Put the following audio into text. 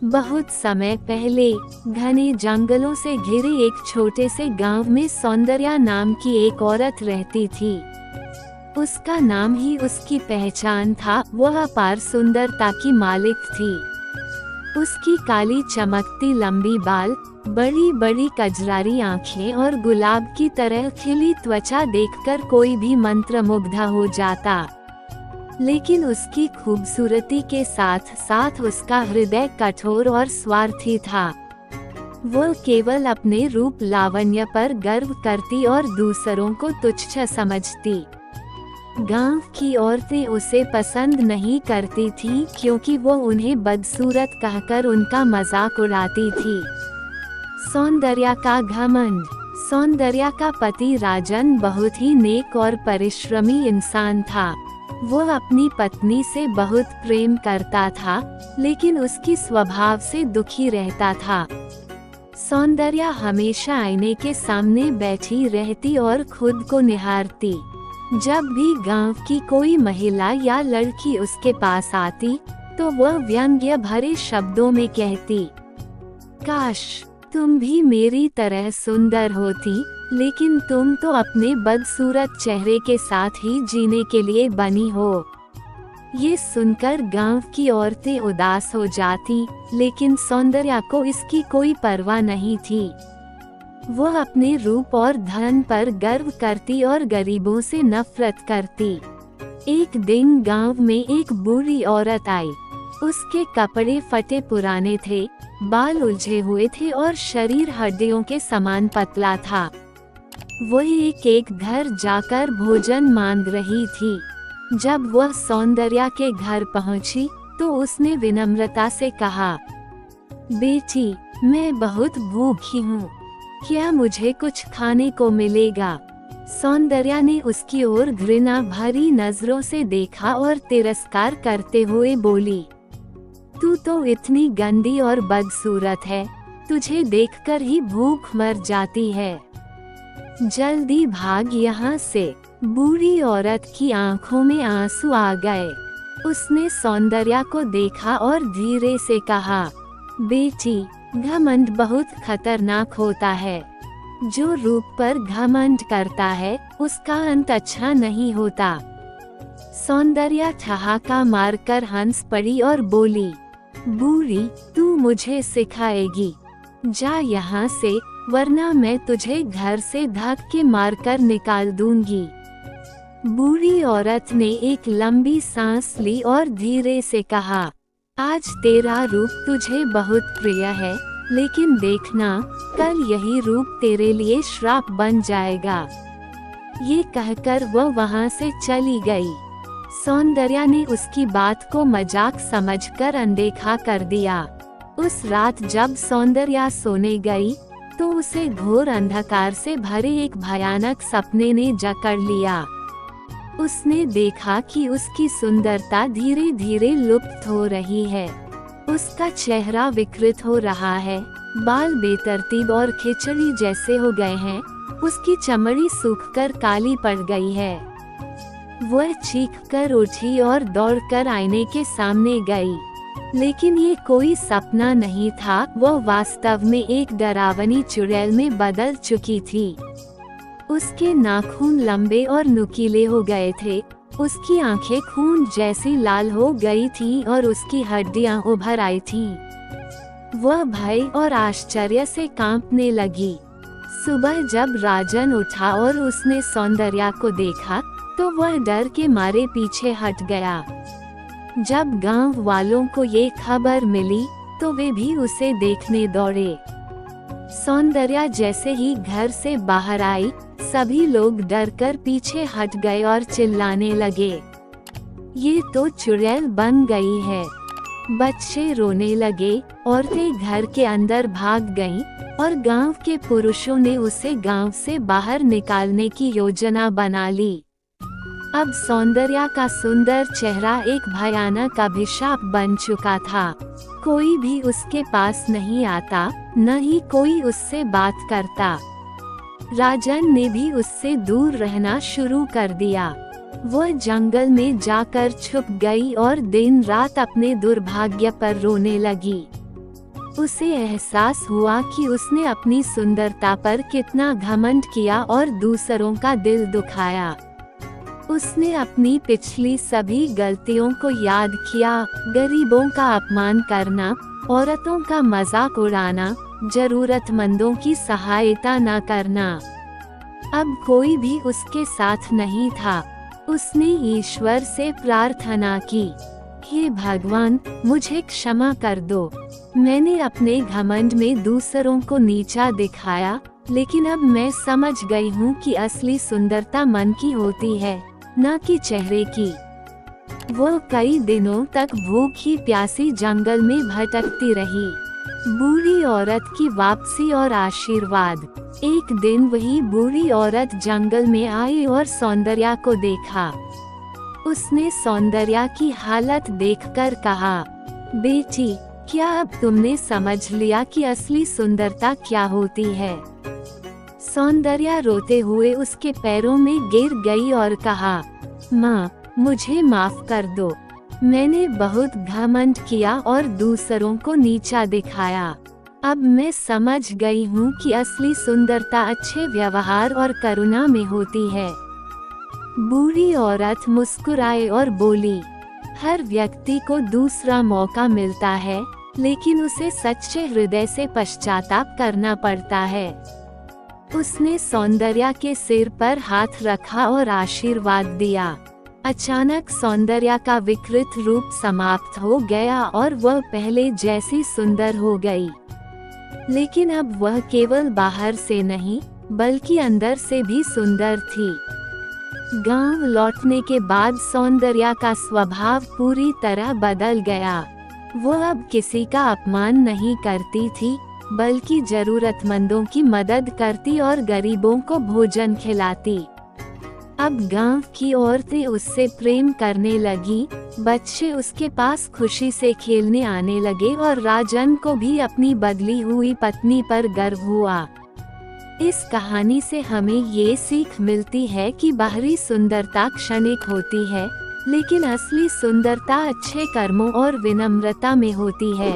बहुत समय पहले घने जंगलों से घिरे एक छोटे से गांव में सौंदर्या नाम की एक औरत रहती थी। उसका नाम ही उसकी पहचान था। वह अपार सुंदरता की मालिक थी। उसकी काली चमकती लंबी बाल, बड़ी बड़ी कजरारी आंखें और गुलाब की तरह खिली त्वचा देखकर कोई भी मंत्रमुग्ध हो जाता। लेकिन उसकी खूबसूरती के साथ साथ उसका हृदय कठोर और स्वार्थी था। वो केवल अपने रूप लावण्य पर गर्व करती और दूसरों को तुच्छ समझती। गांव की औरतें उसे पसंद नहीं करती थीं क्योंकि वो उन्हें बदसूरत कहकर उनका मजाक उड़ाती थी। सौंदर्या का घमंड। सौंदर्या का पति राजन बहुत ही नेक और परिश्रमी इंसान था। वो अपनी पत्नी से बहुत प्रेम करता था, लेकिन उसकी स्वभाव से दुखी रहता था। सौंदर्या हमेशा आईने के सामने बैठी रहती और खुद को निहारती। जब भी गांव की कोई महिला या लड़की उसके पास आती, तो वह व्यंग्य भरे शब्दों में कहती, काश तुम भी मेरी तरह सुंदर होती, लेकिन तुम तो अपने बदसूरत चेहरे के साथ ही जीने के लिए बनी हो। ये सुनकर गांव की औरतें उदास हो जाती, लेकिन सौंदर्या को इसकी कोई परवाह नहीं थी। वह अपने रूप और धन पर गर्व करती और गरीबों से नफरत करती। एक दिन गांव में एक बूढ़ी औरत आई। उसके कपड़े फटे पुराने थे, बाल उलझे हुए थे और शरीर हड्डियों के समान पतला था। वह एक घर जाकर भोजन मांग रही थी। जब वह सौंदर्या के घर पहुंची, तो उसने विनम्रता से कहा, बेटी, मैं बहुत भूखी हूँ, क्या मुझे कुछ खाने को मिलेगा? सौंदर्या ने उसकी ओर घृणा भरी नजरों से देखा और तिरस्कार करते हुए बोली, तू तो इतनी गंदी और बदसूरत है, तुझे देखकर ही भूख मर जाती है। जल्दी भाग यहाँ से। बूढ़ी औरत की आंखों में आंसू आ गए। उसने सौंदर्या को देखा और धीरे से कहा, बेटी, घमंड बहुत खतरनाक होता है। जो रूप पर घमंड करता है, उसका अंत अच्छा नहीं होता। सौंदर्या ठहाका मारकर हंस पड़ी और बोली, बूढ़ी, तू मुझे सिखाएगी? जा यहाँ से, वरना मैं तुझे घर से धक्के मारकर निकाल दूंगी। बूढ़ी औरत ने एक लंबी सांस ली और धीरे से कहा, आज तेरा रूप तुझे बहुत प्रिय है, लेकिन देखना, कल यही रूप तेरे लिए श्राप बन जाएगा। ये कहकर वह वहाँ से चली गई। सौंदर्या ने उसकी बात को मजाक समझकर अनदेखा कर दिया। उस रात जब सौंदर्या सोने गई, तो उसे घोर अंधकार से भरे एक भयानक सपने ने जकड़ लिया। उसने देखा कि उसकी सुंदरता धीरे धीरे लुप्त हो रही है। उसका चेहरा विकृत हो रहा है, बाल बेतरतीब और खिचड़ी जैसे हो गए हैं, उसकी चमड़ी सूखकर काली पड़ गई है। वह चीखकर उठी और दौड़कर आईने के सामने गई। लेकिन ये कोई सपना नहीं था, वह वास्तव में एक डरावनी चुड़ैल में बदल चुकी थी। उसके नाखून लंबे और नुकीले हो गए थे, उसकी आंखें खून जैसी लाल हो गई थीं और उसकी हड्डियां उभर आई थीं। वह भय और आश्चर्य से कांपने लगी। सुबह जब राजन उठा और उसने सौंदर्या को देखा, तो वह डर के मारे पीछे हट गया। जब गांव वालों को ये खबर मिली, तो वे भी उसे देखने दौड़े। सौंदर्या जैसे ही घर से बाहर आई, सभी लोग डरकर पीछे हट गए और चिल्लाने लगे, ये तो चुड़ैल बन गई है। बच्चे रोने लगे, औरतें घर के अंदर भाग गईं और गांव के पुरुषों ने उसे गांव से बाहर निकालने की योजना बना ली। अब सौंदर्या का सुंदर चेहरा एक भयानक अभिशाप बन चुका था। कोई भी उसके पास नहीं आता, न ही कोई उससे बात करता। राजन ने भी उससे दूर रहना शुरू कर दिया। वह जंगल में जाकर छुप गई और दिन रात अपने दुर्भाग्य पर रोने लगी। उसे एहसास हुआ कि उसने अपनी सुंदरता पर कितना घमंड किया और दूसरों का दिल दुखाया। उसने अपनी पिछली सभी गलतियों को याद किया, गरीबों का अपमान करना, औरतों का मजाक उड़ाना, जरूरतमंदों की सहायता न करना। अब कोई भी उसके साथ नहीं था। उसने ईश्वर से प्रार्थना की, हे भगवान, मुझे क्षमा कर दो। मैंने अपने घमंड में दूसरों को नीचा दिखाया, लेकिन अब मैं समझ गई हूँ कि असली सुंदरता मन की होती है, न कि चेहरे की। वो कई दिनों तक भूखी प्यासी जंगल में भटकती रही। बूढ़ी औरत की वापसी और आशीर्वाद। एक दिन वही बूढ़ी औरत जंगल में आई और सौंदर्या को देखा। उसने सौंदर्या की हालत देखकर कहा, बेटी, क्या अब तुमने समझ लिया कि असली सुंदरता क्या होती है? सौंदर्या रोते हुए उसके पैरों में गिर गई और कहा, माँ, मुझे माफ कर दो। मैंने बहुत घमंड किया और दूसरों को नीचा दिखाया। अब मैं समझ गई हूँ कि असली सुंदरता अच्छे व्यवहार और करुणा में होती है। बूढ़ी औरत मुस्कुराई और बोली, हर व्यक्ति को दूसरा मौका मिलता है, लेकिन उसे सच्चे हृदय से पश्चाताप करना पड़ता है। उसने सौंदर्या के सिर पर हाथ रखा और आशीर्वाद दिया। अचानक सौंदर्या का विकृत रूप समाप्त हो गया और वह पहले जैसी सुंदर हो गई। लेकिन अब वह केवल बाहर से नहीं, बल्कि अंदर से भी सुंदर थी। गांव लौटने के बाद सौंदर्या का स्वभाव पूरी तरह बदल गया। वह अब किसी का अपमान नहीं करती थी, बल्कि जरूरतमंदों की मदद करती और गरीबों को भोजन खिलाती। अब गांव की औरतें उससे प्रेम करने लगी, बच्चे उसके पास खुशी से खेलने आने लगे और राजन को भी अपनी बदली हुई पत्नी पर गर्व हुआ। इस कहानी से हमें ये सीख मिलती है कि बाहरी सुंदरता क्षणिक होती है, लेकिन असली सुंदरता अच्छे कर्मों और विनम्रता में होती है।